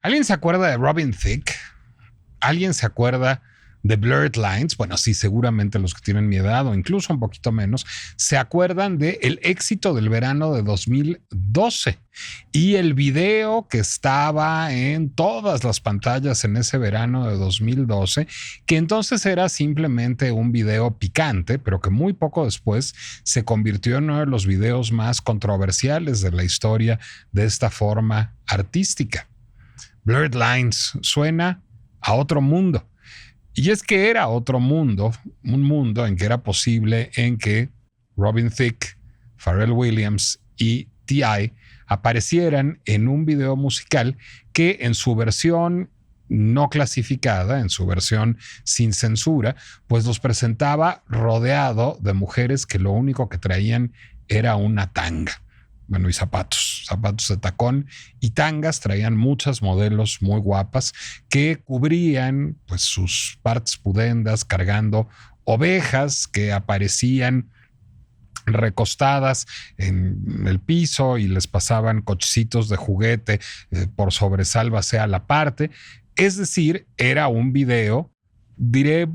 ¿Alguien se acuerda de Robin Thicke? ¿Alguien se acuerda de Blurred Lines? Bueno, sí, seguramente los que tienen mi edad o incluso un poquito menos se acuerdan del éxito del verano de 2012 y el video que estaba en todas las pantallas en ese verano de 2012, que entonces era simplemente un video picante, pero que muy poco después se convirtió en uno de los videos más controversiales de la historia de esta forma artística. Blurred Lines suena a otro mundo. Y es que era otro mundo, un mundo en que era posible en que Robin Thicke, Pharrell Williams y T.I. aparecieran en un video musical que en su versión no clasificada, en su versión sin censura, pues los presentaba rodeado de mujeres que lo único que traían era una tanga. Bueno, y zapatos de tacón y tangas. Traían muchas modelos muy guapas que cubrían pues sus partes pudendas cargando ovejas que aparecían recostadas en el piso y les pasaban cochecitos de juguete por sobresálvase a la parte. Es decir, era un video, diré,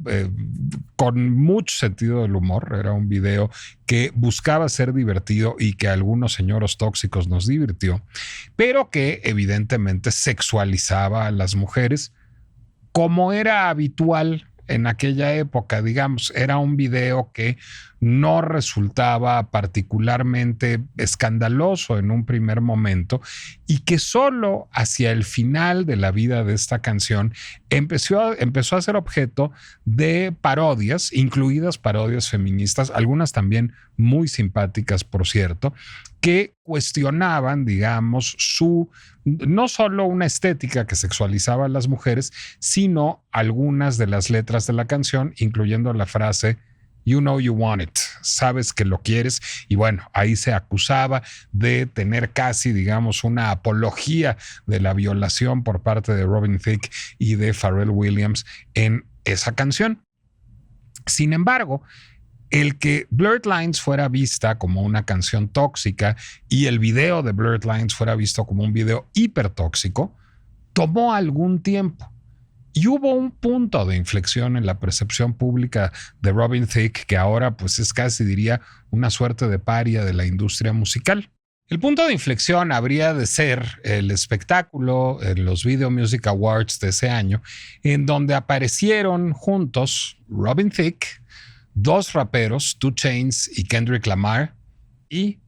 con mucho sentido del humor. Era un video que buscaba ser divertido y que a algunos señoros tóxicos nos divirtió, pero que evidentemente sexualizaba a las mujeres como era habitual en aquella época. Digamos, era un video que no resultaba particularmente escandaloso en un primer momento y que solo hacia el final de la vida de esta canción empezó a ser objeto de parodias, incluidas parodias feministas, algunas también muy simpáticas, por cierto, que cuestionaban, digamos, no solo una estética que sexualizaba a las mujeres, sino algunas de las letras de la canción, incluyendo la frase "You know you want it", sabes que lo quieres. Y bueno, ahí se acusaba de tener casi, digamos, una apología de la violación por parte de Robin Thicke y de Pharrell Williams en esa canción. Sin embargo, el que Blurred Lines fuera vista como una canción tóxica y el video de Blurred Lines fuera visto como un video hipertóxico, tomó algún tiempo. Y hubo un punto de inflexión en la percepción pública de Robin Thicke que ahora pues es casi, diría, una suerte de paria de la industria musical. El punto de inflexión habría de ser el espectáculo en los Video Music Awards de ese año, en donde aparecieron juntos Robin Thicke, dos raperos, 2 Chainz y Kendrick Lamar, y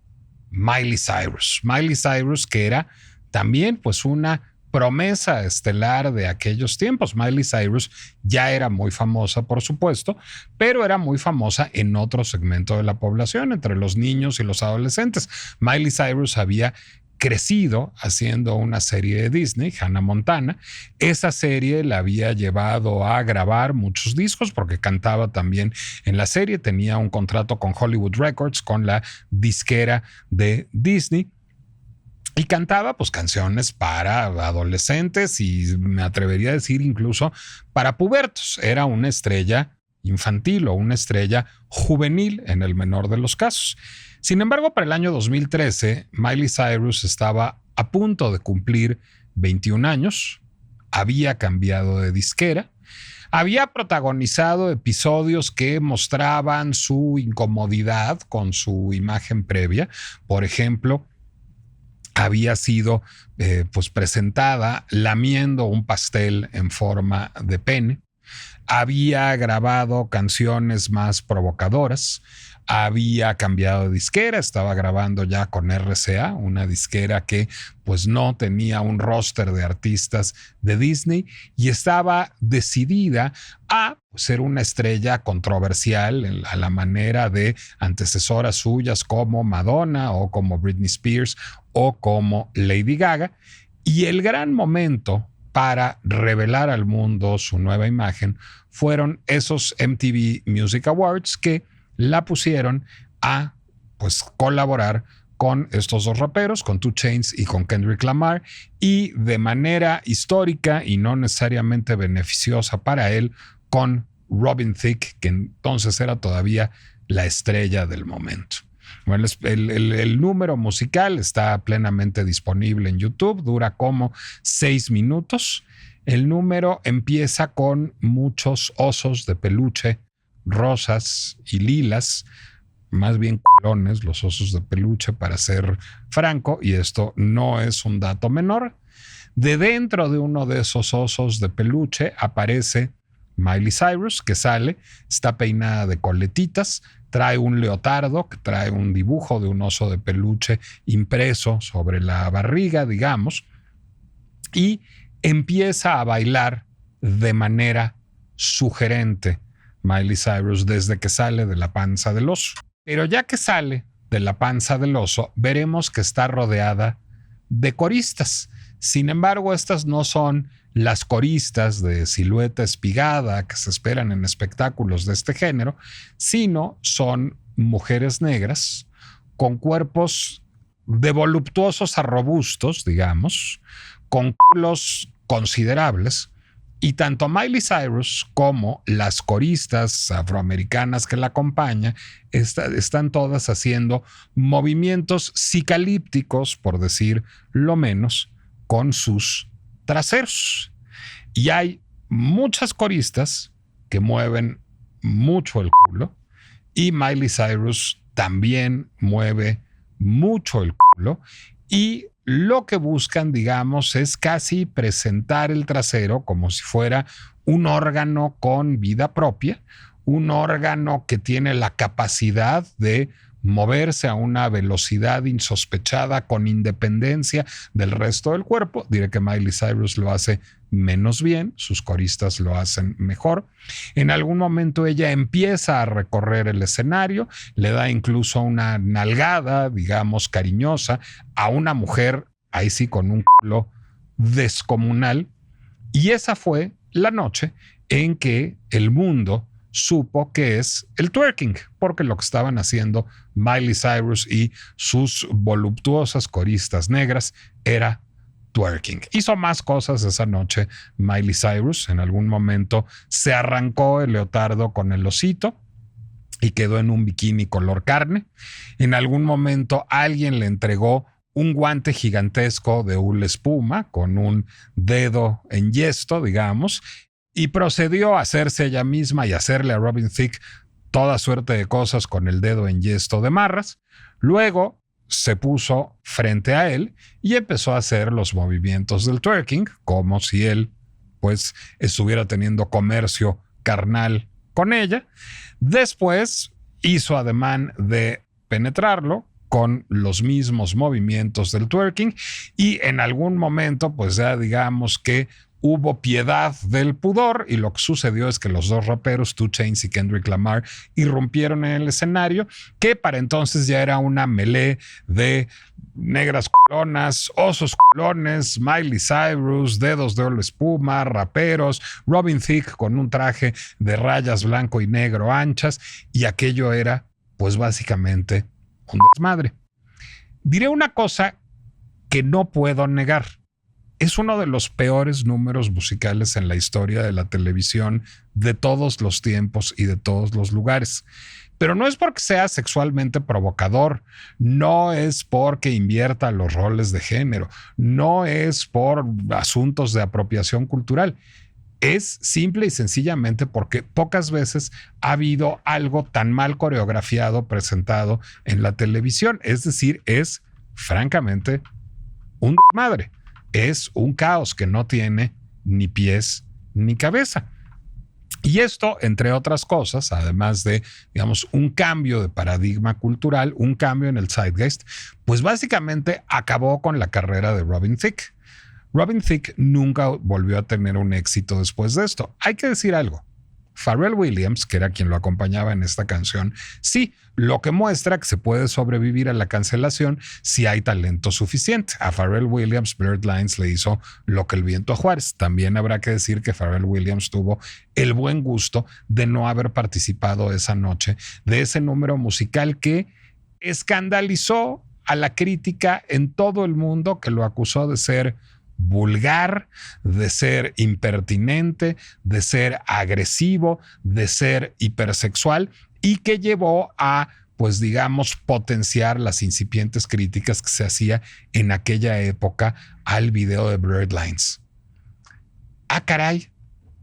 Miley Cyrus. Miley Cyrus, que era también pues una promesa estelar de aquellos tiempos. Miley Cyrus ya era muy famosa, por supuesto, pero era muy famosa en otro segmento de la población, entre los niños y los adolescentes. Miley Cyrus había crecido haciendo una serie de Disney, Hannah Montana. Esa serie la había llevado a grabar muchos discos porque cantaba también en la serie. Tenía un contrato con Hollywood Records, con la disquera de Disney. Y cantaba pues canciones para adolescentes y me atrevería a decir incluso para pubertos. Era una estrella infantil o una estrella juvenil en el menor de los casos. Sin embargo, para el año 2013, Miley Cyrus estaba a punto de cumplir 21 años, había cambiado de disquera, había protagonizado episodios que mostraban su incomodidad con su imagen previa. Por ejemplo, había sido pues presentada lamiendo un pastel en forma de pene. Había grabado canciones más provocadoras. Había cambiado de disquera, estaba grabando ya con RCA, una disquera que pues no tenía un roster de artistas de Disney y estaba decidida a ser una estrella controversial a la manera de antecesoras suyas como Madonna o como Britney Spears o como Lady Gaga. Y el gran momento para revelar al mundo su nueva imagen fueron esos MTV Music Awards que la pusieron a pues colaborar con estos dos raperos, con 2 Chainz y con Kendrick Lamar, y de manera histórica y no necesariamente beneficiosa para él, con Robin Thicke, que entonces era todavía la estrella del momento. Bueno, el número musical está plenamente disponible en YouTube, dura como 6 minutos. El número empieza con muchos osos de peluche, rosas y lilas, más bien culones, los osos de peluche, para ser franco, y esto no es un dato menor. De dentro de uno de esos osos de peluche aparece Miley Cyrus, que sale, está peinada de coletitas, trae un leotardo que trae un dibujo de un oso de peluche impreso sobre la barriga, digamos, y empieza a bailar de manera sugerente Miley Cyrus desde que sale de la panza del oso. Pero ya que sale de la panza del oso, veremos que está rodeada de coristas. Sin embargo, estas no son las coristas de silueta espigada que se esperan en espectáculos de este género, sino son mujeres negras con cuerpos de voluptuosos a robustos, digamos, con culos considerables, y tanto Miley Cyrus como las coristas afroamericanas que la acompañan están todas haciendo movimientos cicalípticos, por decir lo menos, con sus traseros. Y hay muchas coristas que mueven mucho el culo, y Miley Cyrus también mueve mucho el culo, y lo que buscan, digamos, es casi presentar el trasero como si fuera un órgano con vida propia, un órgano que tiene la capacidad de moverse a una velocidad insospechada con independencia del resto del cuerpo. Diré que Miley Cyrus lo hace menos bien, sus coristas lo hacen mejor. En algún momento ella empieza a recorrer el escenario, le da incluso una nalgada, digamos, cariñosa a una mujer, ahí sí con un culo descomunal, y esa fue la noche en que el mundo supo que es el twerking, porque lo que estaban haciendo Miley Cyrus y sus voluptuosas coristas negras era twerking. Hizo más cosas esa noche Miley Cyrus. En algún momento se arrancó el leotardo con el osito y quedó en un bikini color carne. En algún momento alguien le entregó un guante gigantesco de hule espuma con un dedo en yesto, digamos, y procedió a hacerse ella misma y hacerle a Robin Thicke toda suerte de cosas con el dedo en yesto de marras. Luego se puso frente a él y empezó a hacer los movimientos del twerking, como si él pues estuviera teniendo comercio carnal con ella. Después hizo ademán de penetrarlo con los mismos movimientos del twerking, y en algún momento pues ya digamos que hubo piedad del pudor, y lo que sucedió es que los dos raperos, 2 Chainz y Kendrick Lamar, irrumpieron en el escenario, que para entonces ya era una melee de negras culonas, osos culones, Miley Cyrus, dedos de oro espuma, raperos, Robin Thicke con un traje de rayas blanco y negro anchas, y aquello era pues básicamente un desmadre. Diré una cosa que no puedo negar. Es uno de los peores números musicales en la historia de la televisión de todos los tiempos y de todos los lugares. Pero no es porque sea sexualmente provocador, no es porque invierta los roles de género, no es por asuntos de apropiación cultural. Es simple y sencillamente porque pocas veces ha habido algo tan mal coreografiado presentado en la televisión. Es decir, es francamente un desmadre. Es un caos que no tiene ni pies ni cabeza. Y esto, entre otras cosas, además de, digamos, un cambio de paradigma cultural, un cambio en el zeitgeist, pues básicamente acabó con la carrera de Robin Thicke. Robin Thicke nunca volvió a tener un éxito después de esto. Hay que decir algo. Pharrell Williams, que era quien lo acompañaba en esta canción, sí, lo que muestra que se puede sobrevivir a la cancelación si hay talento suficiente. A Pharrell Williams, Blurred Lines le hizo Lo que el viento a Juárez. También habrá que decir que Pharrell Williams tuvo el buen gusto de no haber participado esa noche de ese número musical que escandalizó a la crítica en todo el mundo, que lo acusó de ser vulgar, de ser impertinente, de ser agresivo, de ser hipersexual, y que llevó a pues digamos, potenciar las incipientes críticas que se hacía en aquella época al video de Blurred Lines. Ah, caray,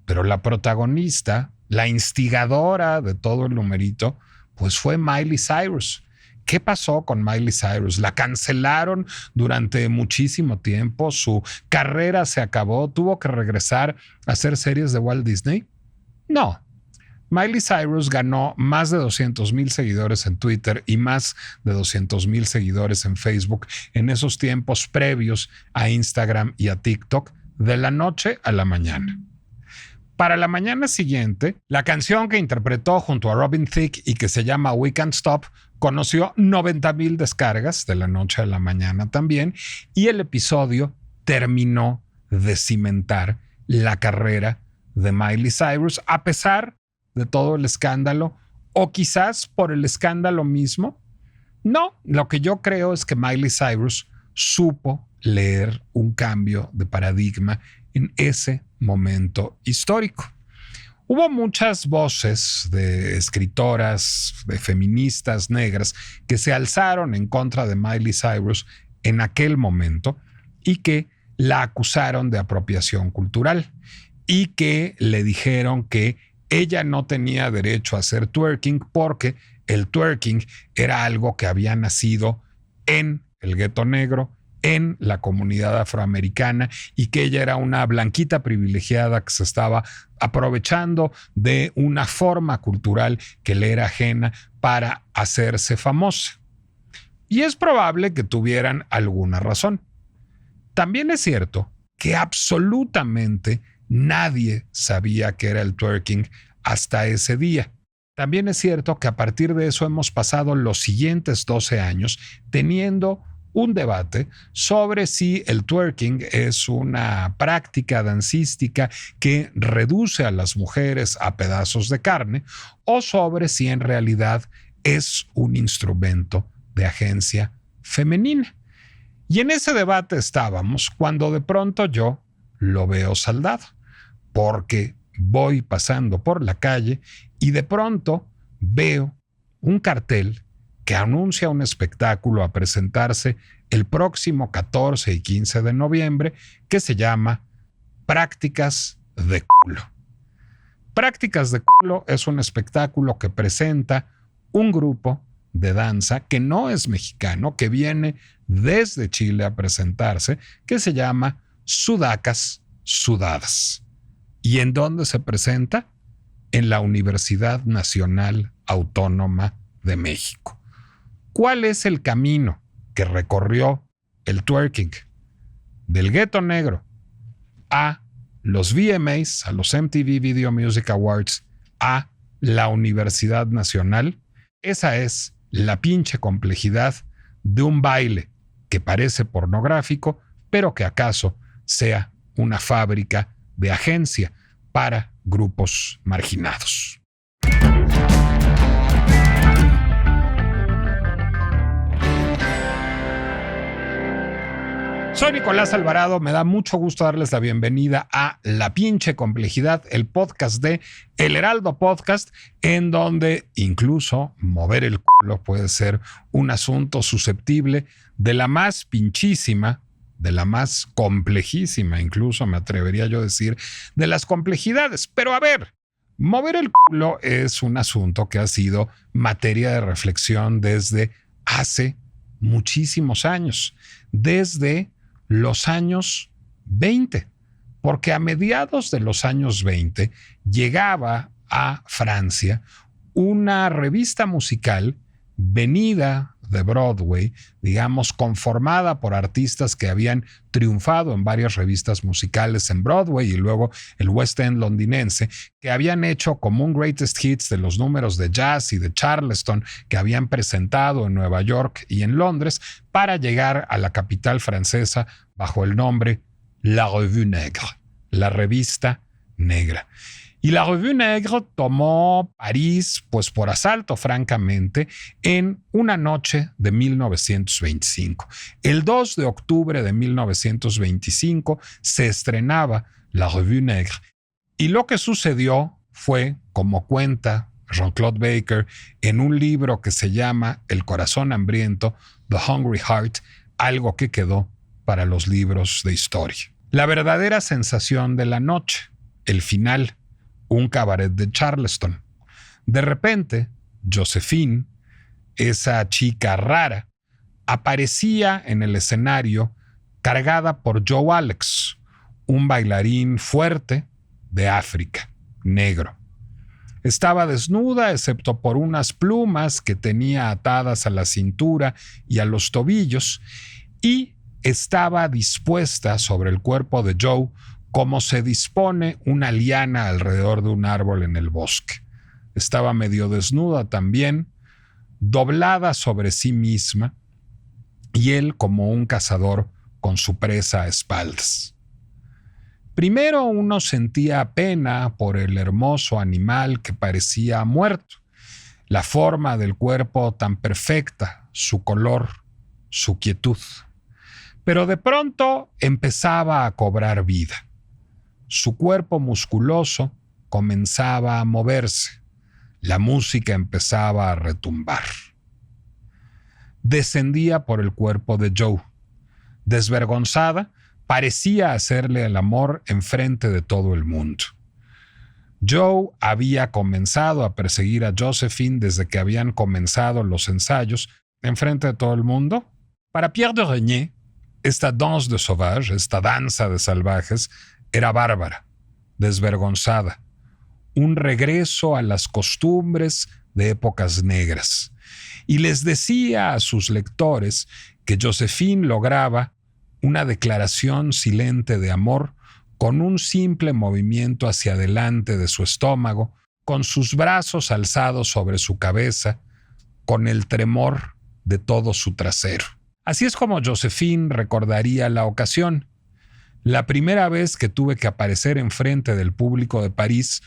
pero la protagonista, la instigadora de todo el numerito, pues fue Miley Cyrus. ¿Qué pasó con Miley Cyrus? La cancelaron durante muchísimo tiempo, su carrera se acabó, tuvo que regresar a hacer series de Walt Disney. No. Miley Cyrus ganó más de 200,000 seguidores en Twitter y más de 200,000 seguidores en Facebook en esos tiempos previos a Instagram y a TikTok, de la noche a la mañana. Para la mañana siguiente, la canción que interpretó junto a Robin Thicke y que se llama We Can't Stop conoció 90,000 descargas de la noche a la mañana también, y el episodio terminó de cimentar la carrera de Miley Cyrus a pesar de todo el escándalo, o quizás por el escándalo mismo. No, lo que yo creo es que Miley Cyrus supo leer un cambio de paradigma en ese momento histórico. Hubo muchas voces de escritoras, de feministas negras que se alzaron en contra de Miley Cyrus en aquel momento y que la acusaron de apropiación cultural y que le dijeron que ella no tenía derecho a hacer twerking porque el twerking era algo que había nacido en el gueto negro, en la comunidad afroamericana, y que ella era una blanquita privilegiada que se estaba aprovechando de una forma cultural que le era ajena para hacerse famosa. Y es probable que tuvieran alguna razón. También es cierto que absolutamente nadie sabía qué era el twerking hasta ese día. También es cierto que a partir de eso hemos pasado los siguientes 12 años teniendo un debate sobre si el twerking es una práctica dancística que reduce a las mujeres a pedazos de carne o sobre si en realidad es un instrumento de agencia femenina. Y en ese debate estábamos cuando de pronto yo lo veo saldado, porque voy pasando por la calle y de pronto veo un cartel que anuncia un espectáculo a presentarse el próximo 14 y 15 de noviembre que se llama Prácticas de Culo. Prácticas de Culo es un espectáculo que presenta un grupo de danza que no es mexicano, que viene desde Chile a presentarse, que se llama Sudacas Sudadas. ¿Y en dónde se presenta? En la Universidad Nacional Autónoma de México. ¿Cuál es el camino que recorrió el twerking del gueto negro a los VMAs, a los MTV Video Music Awards, a la Universidad Nacional? Esa es la pinche complejidad de un baile que parece pornográfico, pero que acaso sea una fábrica de agencia para grupos marginados. Soy Nicolás Alvarado, me da mucho gusto darles la bienvenida a La Pinche Complejidad, el podcast de El Heraldo Podcast, en donde incluso mover el culo puede ser un asunto susceptible de la más pinchísima, de la más complejísima, incluso me atrevería yo a decir, de las complejidades. Pero a ver, mover el culo es un asunto que ha sido materia de reflexión desde hace muchísimos años, desde los años 20, porque a mediados de los años 20 llegaba a Francia una revista musical venida de Broadway, digamos, conformada por artistas que habían triunfado en varias revistas musicales en Broadway y luego el West End londinense, que habían hecho como un greatest hits de los números de jazz y de Charleston que habían presentado en Nueva York y en Londres para llegar a la capital francesa bajo el nombre La Revue Negre, la revista negra. Y la Revue Negre tomó París, pues por asalto, francamente, en una noche de 1925. El 2 de octubre de 1925 se estrenaba la Revue Negre. Y lo que sucedió fue, como cuenta Jean-Claude Baker, en un libro que se llama El corazón hambriento, The Hungry Heart, algo que quedó para los libros de historia. La verdadera sensación de la noche, el final, un cabaret de Charleston. De repente, Josephine, esa chica rara, aparecía en el escenario cargada por Joe Alex, un bailarín fuerte de África, negro. Estaba desnuda excepto por unas plumas que tenía atadas a la cintura y a los tobillos, y estaba dispuesta sobre el cuerpo de Joe como se dispone una liana alrededor de un árbol en el bosque. Estaba medio desnuda también, doblada sobre sí misma, y él como un cazador con su presa a espaldas. Primero uno sentía pena por el hermoso animal que parecía muerto, la forma del cuerpo tan perfecta, su color, su quietud. Pero de pronto empezaba a cobrar vida. Su cuerpo musculoso comenzaba a moverse. La música empezaba a retumbar. Descendía por el cuerpo de Joe. Desvergonzada, parecía hacerle el amor enfrente de todo el mundo. Joe había comenzado a perseguir a Josephine desde que habían comenzado los ensayos enfrente de todo el mundo. Para Pierre de Régnier, esta danse de sauvage, esta danza de salvajes, era bárbara, desvergonzada, un regreso a las costumbres de épocas negras. Y les decía a sus lectores que Josephine lograba una declaración silente de amor con un simple movimiento hacia adelante de su estómago, con sus brazos alzados sobre su cabeza, con el tremor de todo su trasero. Así es como Josephine recordaría la ocasión. La primera vez que tuve que aparecer enfrente del público de París,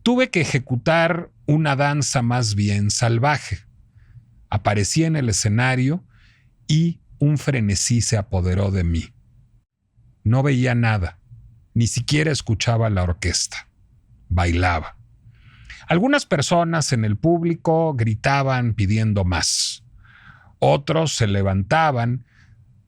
tuve que ejecutar una danza más bien salvaje. Aparecí en el escenario y un frenesí se apoderó de mí. No veía nada, ni siquiera escuchaba la orquesta. Bailaba. Algunas personas en el público gritaban pidiendo más. Otros se levantaban,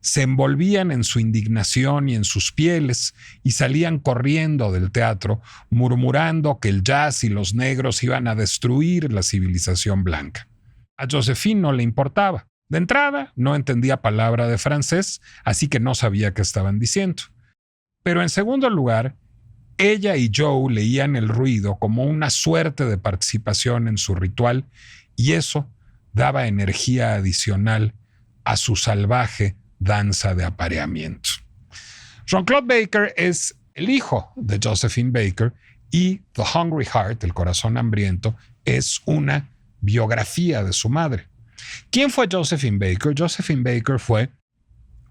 se envolvían en su indignación y en sus pieles y salían corriendo del teatro, murmurando que el jazz y los negros iban a destruir la civilización blanca. A Josephine no le importaba. De entrada, no entendía palabra de francés, así que no sabía qué estaban diciendo. Pero en segundo lugar, ella y Joe leían el ruido como una suerte de participación en su ritual, y eso daba energía adicional a su salvaje danza de apareamiento. Jean-Claude Baker es el hijo de Josephine Baker y The Hungry Heart, el corazón hambriento, es una biografía de su madre. ¿Quién fue Josephine Baker? Josephine Baker fue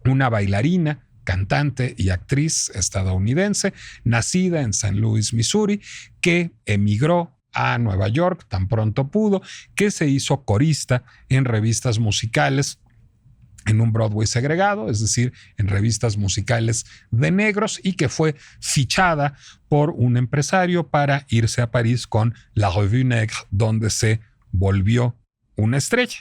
una bailarina, cantante y actriz estadounidense, nacida en St. Louis, Missouri, que emigró a Nueva York tan pronto pudo, que se hizo corista en revistas musicales en un Broadway segregado, es decir, en revistas musicales de negros, y que fue fichada por un empresario para irse a París con La Revue Negre, donde se volvió una estrella.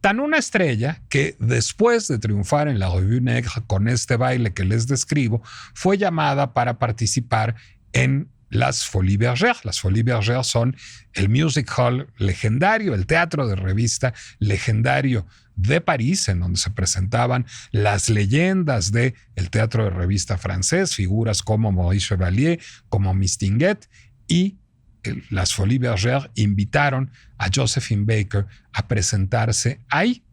Tan una estrella que después de triunfar en La Revue Negre con este baile que les describo, fue llamada para participar en las Folies Bergère. Las Folies Bergère son el music hall legendario, el teatro de revista legendario de París, en donde se presentaban las leyendas del teatro de revista francés, figuras como Maurice Chevalier, como Mistinguett, y las Folies Bergère invitaron a Josephine Baker a presentarse ahí.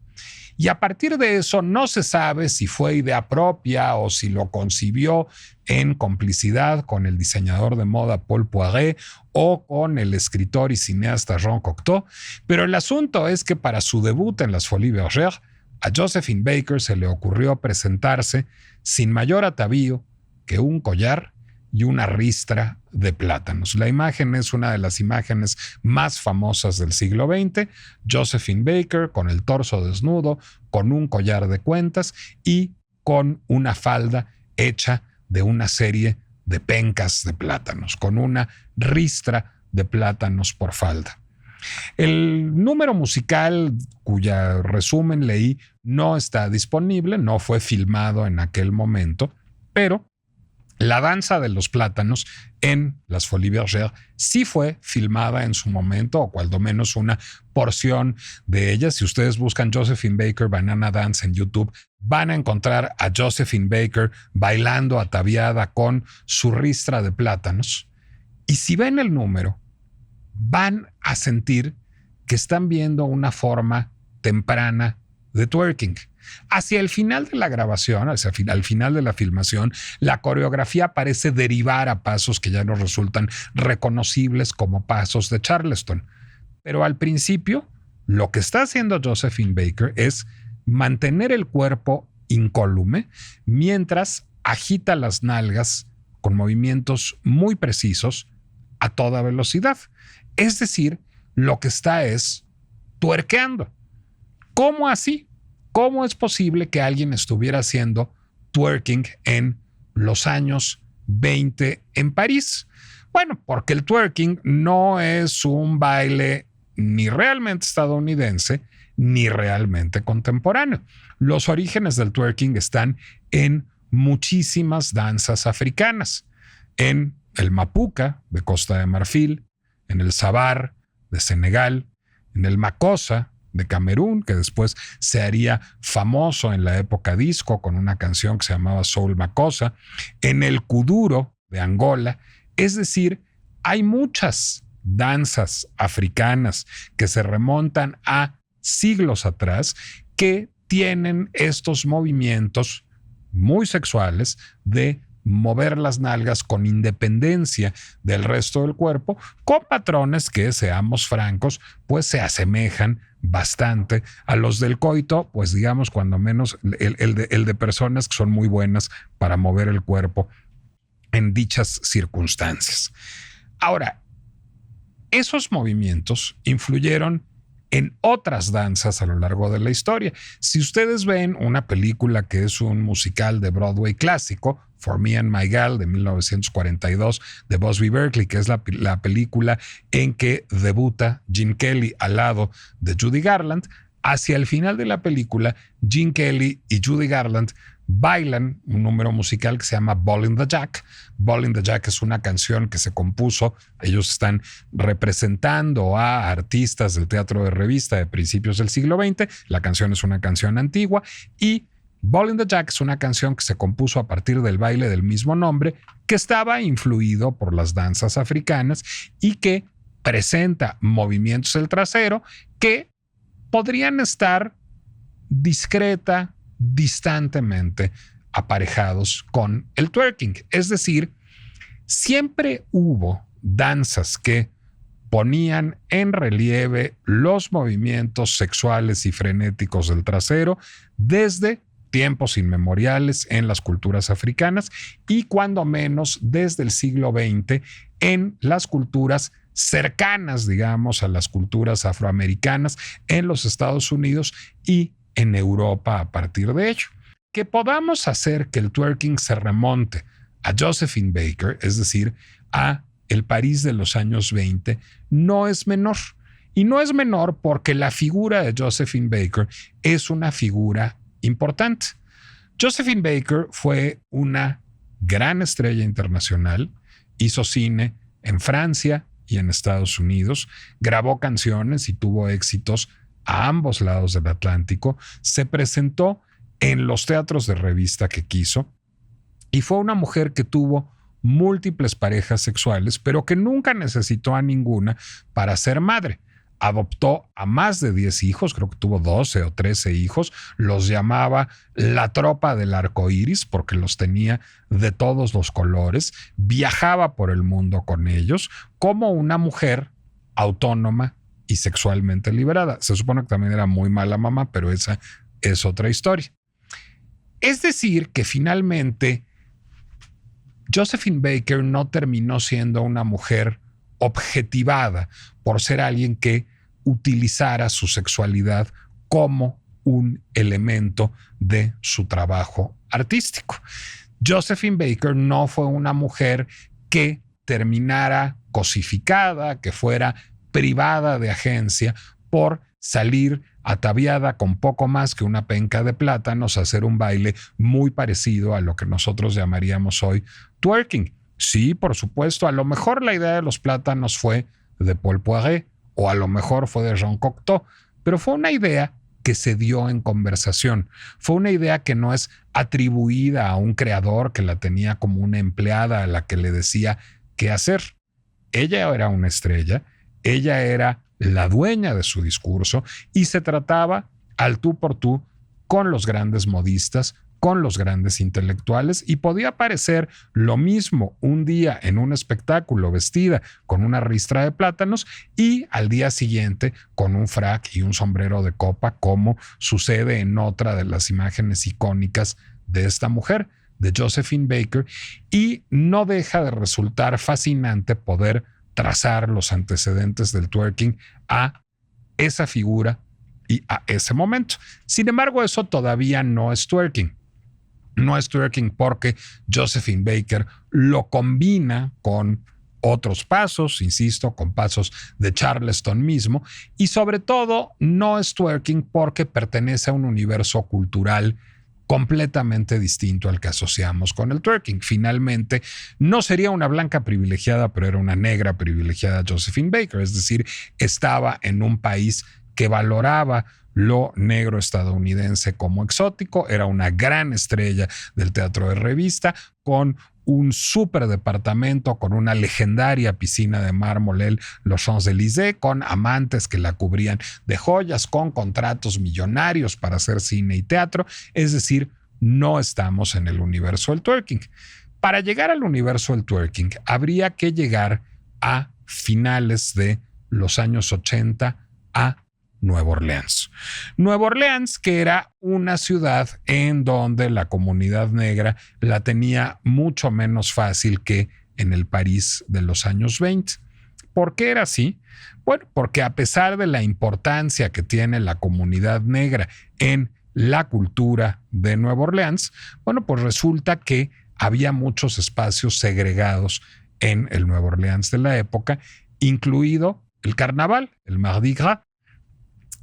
Y a partir de eso no se sabe si fue idea propia o si lo concibió en complicidad con el diseñador de moda Paul Poiret o con el escritor y cineasta Jean Cocteau, pero el asunto es que para su debut en las Folies Bergère, a Josephine Baker se le ocurrió presentarse sin mayor atavío que un collar y una ristra de plátanos. La imagen es una de las imágenes más famosas del siglo XX. Josephine Baker con el torso desnudo, con un collar de cuentas y con una falda hecha de una serie de pencas de plátanos, con una ristra de plátanos por falda. El número musical, cuya resumen leí, no está disponible, no fue filmado en aquel momento, pero la danza de los plátanos en las Folies Bergère sí fue filmada en su momento, o cuando menos una porción de ella. Si ustedes buscan Josephine Baker Banana Dance en YouTube, van a encontrar a Josephine Baker bailando ataviada con su ristra de plátanos. Y si ven el número, van a sentir que están viendo una forma temprana de twerking. Hacia el final de la grabación, al final de la filmación, la coreografía parece derivar a pasos que ya no resultan reconocibles como pasos de Charleston. Pero al principio, lo que está haciendo Josephine Baker es mantener el cuerpo incólume mientras agita las nalgas con movimientos muy precisos a toda velocidad. Es decir, lo que está es tuerqueando. ¿Cómo así? ¿Cómo es posible que alguien estuviera haciendo twerking en los años 20 en París? Bueno, porque el twerking no es un baile ni realmente estadounidense ni realmente contemporáneo. Los orígenes del twerking están en muchísimas danzas africanas, en el mapuca de Costa de Marfil, en el sabar de Senegal, en el makossa de Camerún, que después se haría famoso en la época disco con una canción que se llamaba Soul Makossa, en el kuduro de Angola. Es decir, hay muchas danzas africanas que se remontan a siglos atrás que tienen estos movimientos muy sexuales de mover las nalgas con independencia del resto del cuerpo, con patrones que, seamos francos, pues se asemejan bastante a los del coito, pues digamos cuando menos el de personas que son muy buenas para mover el cuerpo en dichas circunstancias. Ahora, esos movimientos influyeron en otras danzas a lo largo de la historia. Si ustedes ven una película que es un musical de Broadway clásico, For Me and My Gal, de 1942, de Busby Berkeley, que es la película en que debuta Gene Kelly al lado de Judy Garland, hacia el final de la película, Gene Kelly y Judy Garland bailan un número musical que se llama Ball in the Jack. Ball in the Jack es una canción que se compuso, ellos están representando a artistas del teatro de revista de principios del siglo XX, la canción es una canción antigua, y Ball in the Jack es una canción que se compuso a partir del baile del mismo nombre, que estaba influido por las danzas africanas y que presenta movimientos del trasero que podrían estar distantemente aparejados con el twerking. Es decir, siempre hubo danzas que ponían en relieve los movimientos sexuales y frenéticos del trasero desde tiempos inmemoriales en las culturas africanas y cuando menos desde el siglo XX en las culturas cercanas, digamos, a las culturas afroamericanas en los Estados Unidos y en Europa a partir de ello. Que podamos hacer que el twerking se remonte a Josephine Baker, es decir, a el París de los años 20, no es menor. Y no es menor porque la figura de Josephine Baker es una figura importante. Josephine Baker fue una gran estrella internacional, hizo cine en Francia y en Estados Unidos, grabó canciones y tuvo éxitos a ambos lados del Atlántico, se presentó en los teatros de revista que quiso y fue una mujer que tuvo múltiples parejas sexuales, pero que nunca necesitó a ninguna para ser madre. Adoptó a más de 10 hijos, creo que tuvo 12 o 13 hijos, los llamaba la tropa del arco iris porque los tenía de todos los colores, viajaba por el mundo con ellos como una mujer autónoma y sexualmente liberada. Se supone que también era muy mala mamá, pero esa es otra historia. Es decir, que finalmente Josephine Baker no terminó siendo una mujer objetivada por ser alguien que utilizara su sexualidad como un elemento de su trabajo artístico. Josephine Baker no fue una mujer que terminara cosificada, que fuera privada de agencia por salir ataviada con poco más que una penca de plátanos a hacer un baile muy parecido a lo que nosotros llamaríamos hoy twerking. Sí, por supuesto, a lo mejor la idea de los plátanos fue de Paul Poiret o a lo mejor fue de Jean Cocteau, pero fue una idea que se dio en conversación. Fue una idea que no es atribuida a un creador que la tenía como una empleada a la que le decía qué hacer. Ella era una estrella, ella era la dueña de su discurso y se trataba al tú por tú con los grandes modistas, con los grandes intelectuales y podía parecer lo mismo un día en un espectáculo vestida con una ristra de plátanos y al día siguiente con un frac y un sombrero de copa, como sucede en otra de las imágenes icónicas de esta mujer, de Josephine Baker, y no deja de resultar fascinante poder trazar los antecedentes del twerking a esa figura y a ese momento. Sin embargo, eso todavía no es twerking. No es twerking porque Josephine Baker lo combina con otros pasos, insisto, con pasos de Charleston mismo, y sobre todo no es twerking porque pertenece a un universo cultural completamente distinto al que asociamos con el twerking. Finalmente, no sería una blanca privilegiada, pero era una negra privilegiada Josephine Baker, es decir, estaba en un país que valoraba lo negro estadounidense como exótico, era una gran estrella del teatro de revista, con un súper departamento, con una legendaria piscina de mármol, los Champs-Élysées, con amantes que la cubrían de joyas, con contratos millonarios para hacer cine y teatro. Es decir, no estamos en el universo del twerking. Para llegar al universo del twerking, habría que llegar a finales de los años 80 a Nueva Orleans. Nueva Orleans, que era una ciudad en donde la comunidad negra la tenía mucho menos fácil que en el París de los años 20. ¿Por qué era así? Bueno, porque a pesar de la importancia que tiene la comunidad negra en la cultura de Nueva Orleans, bueno, pues resulta que había muchos espacios segregados en el Nueva Orleans de la época, incluido el carnaval, el Mardi Gras.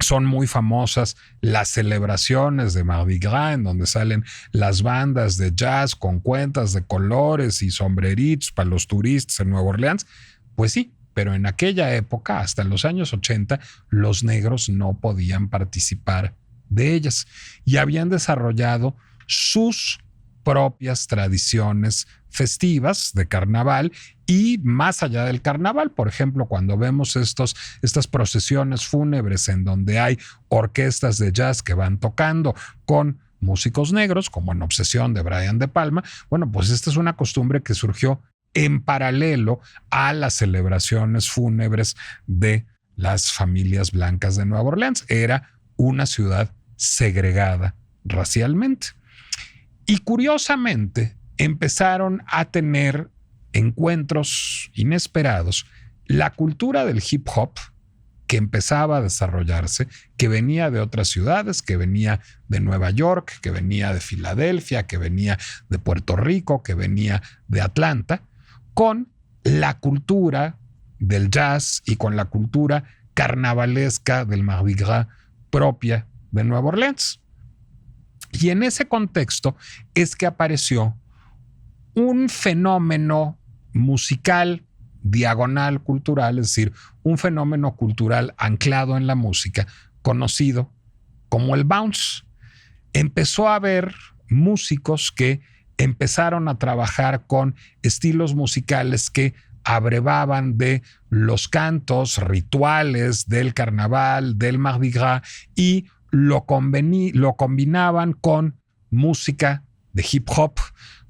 Son muy famosas las celebraciones de Mardi Gras, en donde salen las bandas de jazz con cuentas de colores y sombreritos para los turistas en Nueva Orleans. Pues sí, pero en aquella época, hasta los años 80, los negros no podían participar de ellas y habían desarrollado sus propias tradiciones festivas de carnaval y más allá del carnaval. Por ejemplo, cuando vemos estas procesiones fúnebres en donde hay orquestas de jazz que van tocando con músicos negros, como en Obsesión de Brian De Palma, bueno, pues esta es una costumbre que surgió en paralelo a las celebraciones fúnebres de las familias blancas de Nueva Orleans. Era una ciudad segregada racialmente. Y curiosamente empezaron a tener encuentros inesperados la cultura del hip hop que empezaba a desarrollarse, que venía de otras ciudades, que venía de Nueva York, que venía de Filadelfia, que venía de Puerto Rico, que venía de Atlanta, con la cultura del jazz y con la cultura carnavalesca del Mardi Gras propia de Nueva Orleans. Y en ese contexto es que apareció un fenómeno musical diagonal cultural, es decir, un fenómeno cultural anclado en la música, conocido como el bounce. Empezó a haber músicos que empezaron a trabajar con estilos musicales que abrevaban de los cantos rituales del carnaval, del Mardi Gras, y lo combinaban con música de hip hop,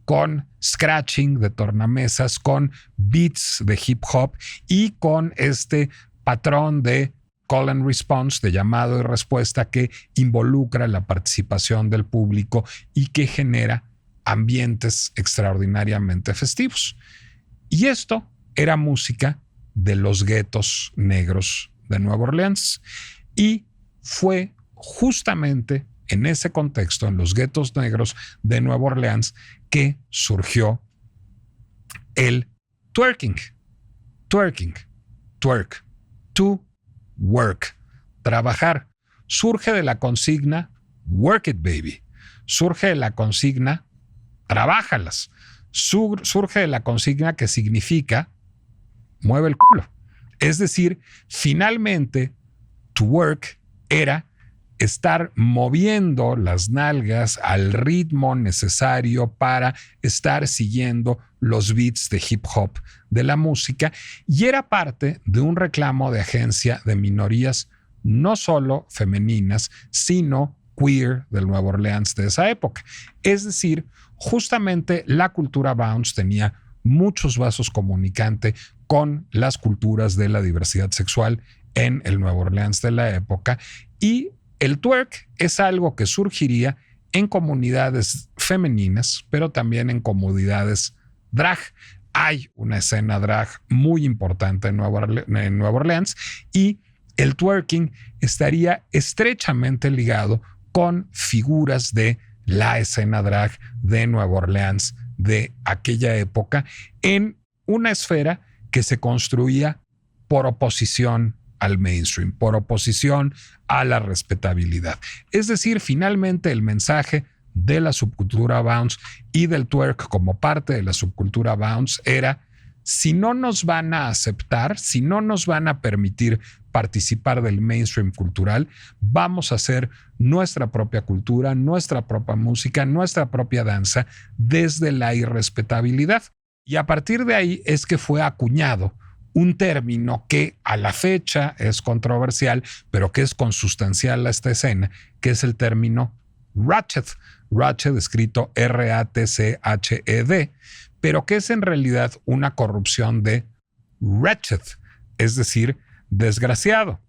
con scratching de tornamesas, con beats de hip hop y con este patrón de call and response, de llamado y respuesta, que involucra la participación del público y que genera ambientes extraordinariamente festivos. Y esto era música de los guetos negros de Nueva Orleans, y fue justamente en ese contexto, en los guetos negros de Nueva Orleans, que surgió el twerking. Twerking, twerk, to work, trabajar. Surge de la consigna work it, baby. Surge de la consigna trabájalas. Surge de la consigna que significa mueve el culo. Es decir, finalmente, to work era estar moviendo las nalgas al ritmo necesario para estar siguiendo los beats de hip hop de la música, y era parte de un reclamo de agencia de minorías no solo femeninas, sino queer del Nueva Orleans de esa época. Es decir, justamente la cultura bounce tenía muchos vasos comunicantes con las culturas de la diversidad sexual en el Nueva Orleans de la época, y el twerk es algo que surgiría en comunidades femeninas, pero también en comunidades drag. Hay una escena drag muy importante en Nueva Orleans, y el twerking estaría estrechamente ligado con figuras de la escena drag de Nueva Orleans de aquella época, en una esfera que se construía por oposición al mainstream, por oposición a la respetabilidad. Es decir, finalmente el mensaje de la subcultura bounce y del twerk como parte de la subcultura bounce era: si no nos van a aceptar, si no nos van a permitir participar del mainstream cultural, vamos a hacer nuestra propia cultura, nuestra propia música, nuestra propia danza desde la irrespetabilidad. Y a partir de ahí es que fue acuñado un término que a la fecha es controversial, pero que es consustancial a esta escena, que es el término ratchet. Ratchet, escrito R-A-T-C-H-E-D, pero que es en realidad una corrupción de wretched, es decir, desgraciado,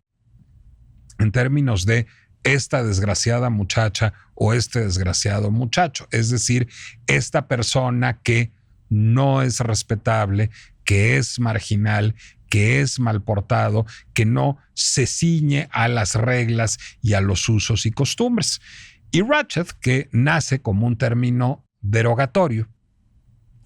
en términos de esta desgraciada muchacha o este desgraciado muchacho, es decir, esta persona que no es respetable, que es marginal, que es mal portado, que no se ciñe a las reglas y a los usos y costumbres. Y ratchet, que nace como un término derogatorio,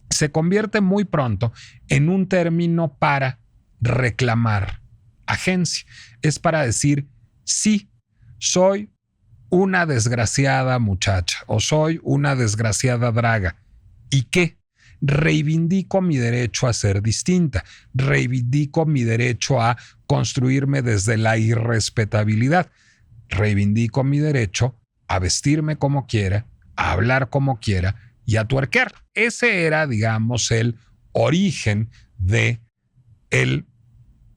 se convierte muy pronto en un término para reclamar agencia. Es para decir: sí, soy una desgraciada muchacha o soy una desgraciada draga. ¿Y qué? Reivindico mi derecho a ser distinta, reivindico mi derecho a construirme desde la irrespetabilidad, reivindico mi derecho a vestirme como quiera, a hablar como quiera y a tuerquear. Ese era, digamos, el origen de el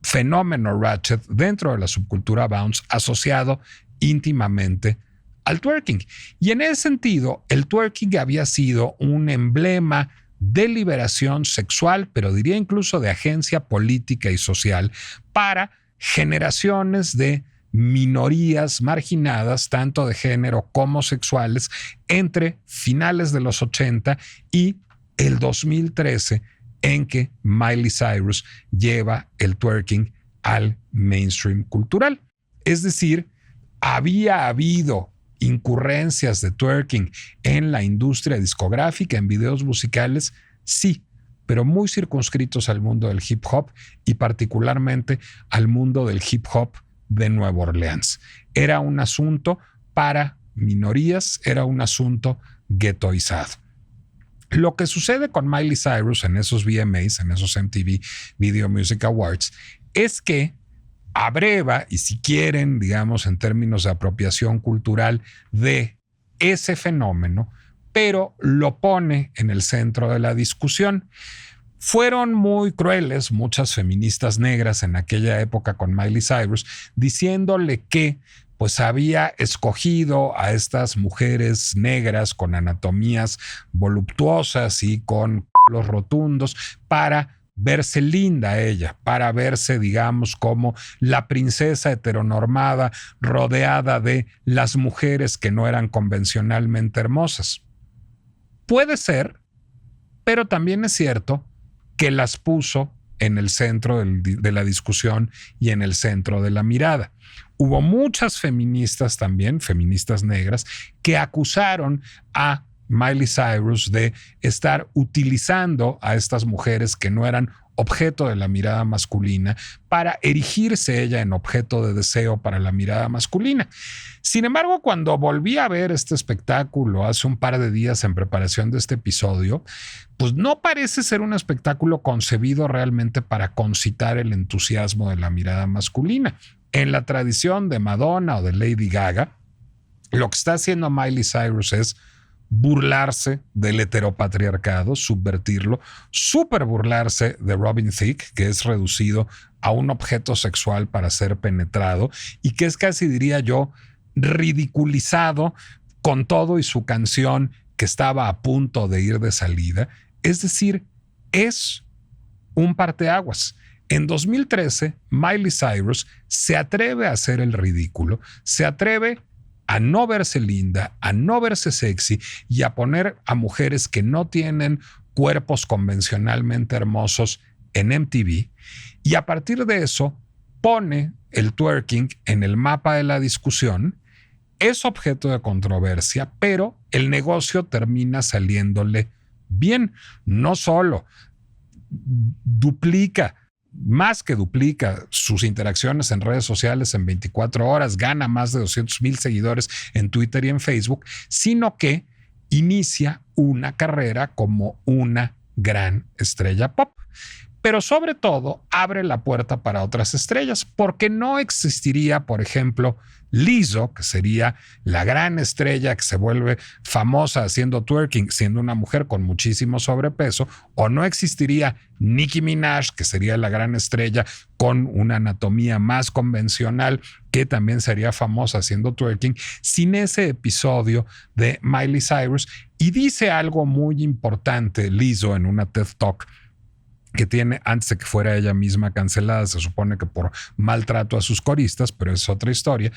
fenómeno ratchet dentro de la subcultura bounce, asociado íntimamente al twerking. Y en ese sentido, el twerking había sido un emblema de liberación sexual, pero diría incluso de agencia política y social para generaciones de minorías marginadas, tanto de género como sexuales, entre finales de los 80 y el 2013, en que Miley Cyrus lleva el twerking al mainstream cultural. Es decir, había habido incurrencias de twerking en la industria discográfica, en videos musicales, sí, pero muy circunscritos al mundo del hip hop y particularmente al mundo del hip hop de Nueva Orleans. Era un asunto para minorías, era un asunto guetoizado. Lo que sucede con Miley Cyrus en esos VMAs, en esos MTV Video Music Awards, es que abreva, y si quieren, digamos, en términos de apropiación cultural de ese fenómeno, pero lo pone en el centro de la discusión. Fueron muy crueles muchas feministas negras en aquella época con Miley Cyrus, diciéndole que pues había escogido a estas mujeres negras con anatomías voluptuosas y con los rotundos para verse linda ella, para verse, digamos, como la princesa heteronormada rodeada de las mujeres que no eran convencionalmente hermosas. Puede ser, pero también es cierto que las puso en el centro de la discusión y en el centro de la mirada. Hubo muchas feministas también, feministas negras, que acusaron a Miley Cyrus de estar utilizando a estas mujeres que no eran objeto de la mirada masculina para erigirse ella en objeto de deseo para la mirada masculina. Sin embargo, cuando volví a ver este espectáculo hace un par de días en preparación de este episodio, pues no parece ser un espectáculo concebido realmente para concitar el entusiasmo de la mirada masculina. En la tradición de Madonna o de Lady Gaga, lo que está haciendo Miley Cyrus es burlarse del heteropatriarcado, subvertirlo, súper burlarse de Robin Thicke, que es reducido a un objeto sexual para ser penetrado y que es casi, diría yo, ridiculizado con todo y su canción que estaba a punto de ir de salida. Es decir, es un parteaguas. En 2013, Miley Cyrus se atreve a hacer el ridículo, se atreve a no verse linda, a no verse sexy y a poner a mujeres que no tienen cuerpos convencionalmente hermosos en MTV. Y a partir de eso, pone el twerking en el mapa de la discusión. Es objeto de controversia, pero el negocio termina saliéndole bien. No solo duplica, más que duplica sus interacciones en redes sociales en 24 horas, gana más de 200,000 seguidores en Twitter y en Facebook, sino que inicia una carrera como una gran estrella pop. Pero sobre todo abre la puerta para otras estrellas, porque no existiría, por ejemplo, Lizzo, que sería la gran estrella que se vuelve famosa haciendo twerking, siendo una mujer con muchísimo sobrepeso, o no existiría Nicki Minaj, que sería la gran estrella con una anatomía más convencional, que también sería famosa haciendo twerking, sin ese episodio de Miley Cyrus. Y dice algo muy importante Lizzo en una TED Talk que tiene antes de que fuera ella misma cancelada, se supone que por maltrato a sus coristas, pero es otra historia.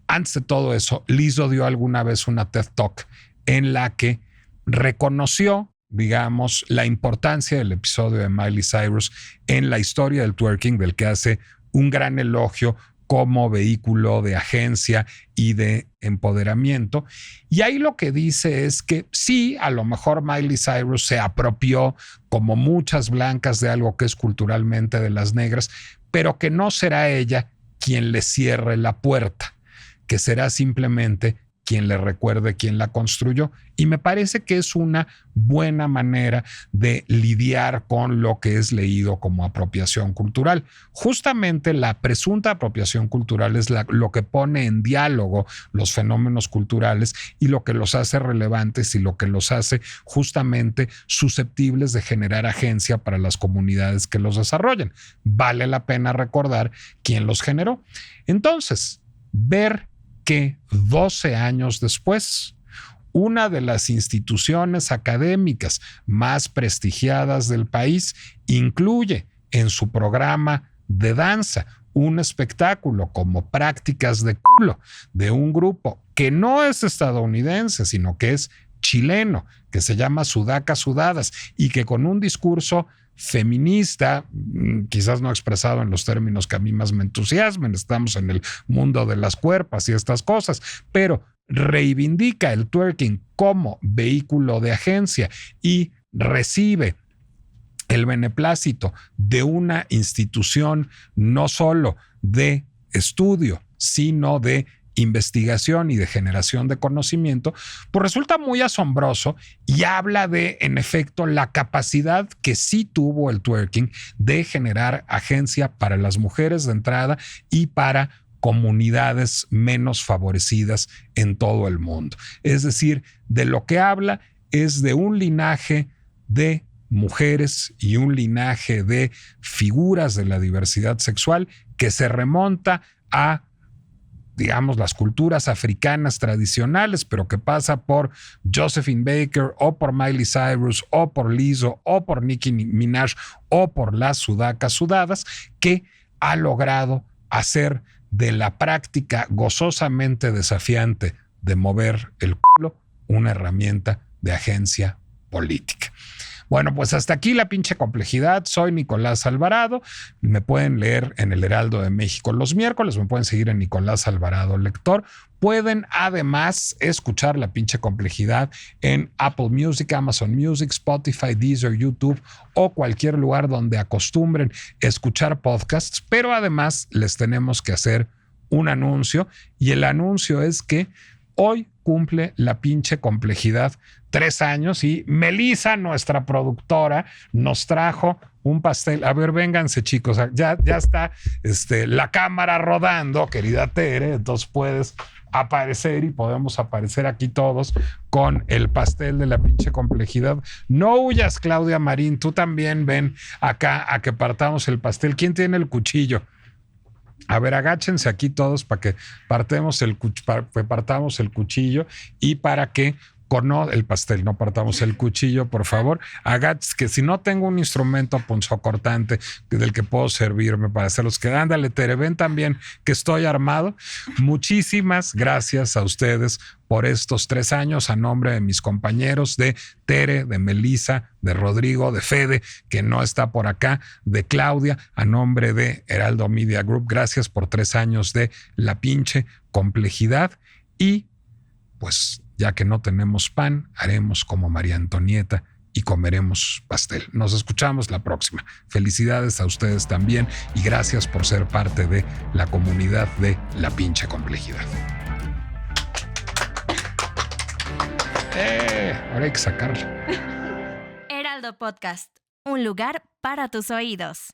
Antes de todo eso, Lizzo dio alguna vez una TED Talk en la que reconoció, digamos, la importancia del episodio de Miley Cyrus en la historia del twerking, del que hace un gran elogio como vehículo de agencia y de empoderamiento. Y ahí lo que dice es que sí, a lo mejor Miley Cyrus se apropió, como muchas blancas, de algo que es culturalmente de las negras, pero que no será ella quien le cierre la puerta, que será simplemente quien le recuerde quién la construyó. Y me parece que es una buena manera de lidiar con lo que es leído como apropiación cultural. Justamente la presunta apropiación cultural es lo que pone en diálogo los fenómenos culturales y lo que los hace relevantes y lo que los hace justamente susceptibles de generar agencia para las comunidades que los desarrollan. Vale la pena recordar quién los generó. Entonces, ver que 12 años después, una de las instituciones académicas más prestigiadas del país incluye en su programa de danza un espectáculo como Prácticas de Culo de un grupo que no es estadounidense, sino que es chileno, que se llama Sudacas Sudadas y que con un discurso feminista, quizás no expresado en los términos que a mí más me entusiasmen, estamos en el mundo de las cuerpas y estas cosas, pero reivindica el twerking como vehículo de agencia y recibe el beneplácito de una institución no solo de estudio, sino de investigación y de generación de conocimiento, pues resulta muy asombroso y habla de, en efecto, la capacidad que sí tuvo el twerking de generar agencia para las mujeres de entrada y para comunidades menos favorecidas en todo el mundo. Es decir, de lo que habla es de un linaje de mujeres y un linaje de figuras de la diversidad sexual que se remonta a, digamos, las culturas africanas tradicionales, pero que pasa por Josephine Baker o por Miley Cyrus o por Lizzo o por Nicki Minaj o por las Sudacas Sudadas, que ha logrado hacer de la práctica gozosamente desafiante de mover el culo una herramienta de agencia política. Bueno, pues hasta aquí la pinche complejidad. Soy Nicolás Alvarado. Me pueden leer en el Heraldo de México los miércoles, me pueden seguir en Nicolás Alvarado Lector. Pueden además escuchar la pinche complejidad en Apple Music, Amazon Music, Spotify, Deezer, YouTube o cualquier lugar donde acostumbren escuchar podcasts. Pero además les tenemos que hacer un anuncio, y el anuncio es que hoy cumple la pinche complejidad 3 años y Melissa, nuestra productora, nos trajo un pastel. A ver, vénganse, chicos. Ya está la cámara rodando, querida Tere, entonces puedes aparecer y podemos aparecer aquí todos con el pastel de la pinche complejidad. No huyas, Claudia Marín, tú también ven acá a que partamos el pastel. ¿Quién tiene el cuchillo? A ver, agáchense aquí todos para que partamos el cuchillo y para que el pastel, no partamos el cuchillo, por favor. Agáchense, que si no tengo un instrumento punzocortante del que puedo servirme para hacerlos que ándale, Tere, ven también que estoy armado. Muchísimas gracias a ustedes por estos 3 años, a nombre de mis compañeros, de Tere, de Melissa, de Rodrigo, de Fede, que no está por acá, de Claudia, a nombre de Heraldo Media Group. Gracias por 3 años de la pinche complejidad. Y pues ya que no tenemos pan, haremos como María Antonieta y comeremos pastel. Nos escuchamos la próxima. Felicidades a ustedes también y gracias por ser parte de la comunidad de la pinche complejidad. Ahora hay que sacarla. Heraldo Podcast, un lugar para tus oídos.